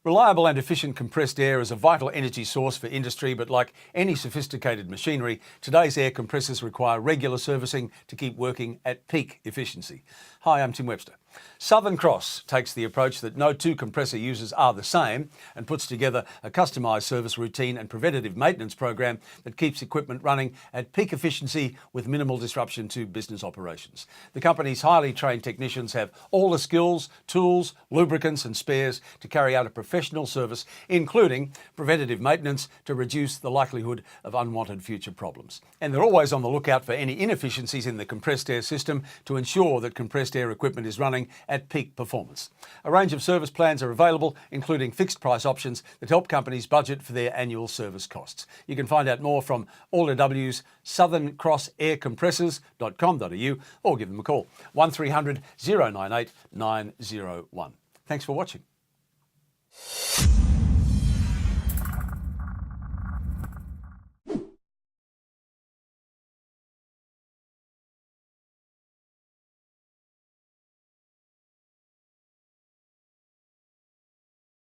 Reliable and efficient compressed air is a vital energy source for industry, but like any sophisticated machinery, today's air compressors require regular servicing to keep working at peak efficiency. Hi, I'm Tim Webster. Southern Cross takes the approach that no two compressor users are the same and puts together a customised service routine and preventative maintenance program that keeps equipment running at peak efficiency with minimal disruption to business operations. The company's highly trained technicians have all the skills, tools, lubricants and spares to carry out a professional service, including preventative maintenance to reduce the likelihood of unwanted future problems. And they're always on the lookout for any inefficiencies in the compressed air system to ensure that compressed air equipment is running at peak performance. A range of service plans are available, including fixed price options that help companies budget for their annual service costs. You can find out more from all W's southerncrossaircompressors.com.au or give them a call 1300 098 901. Thanks for watching.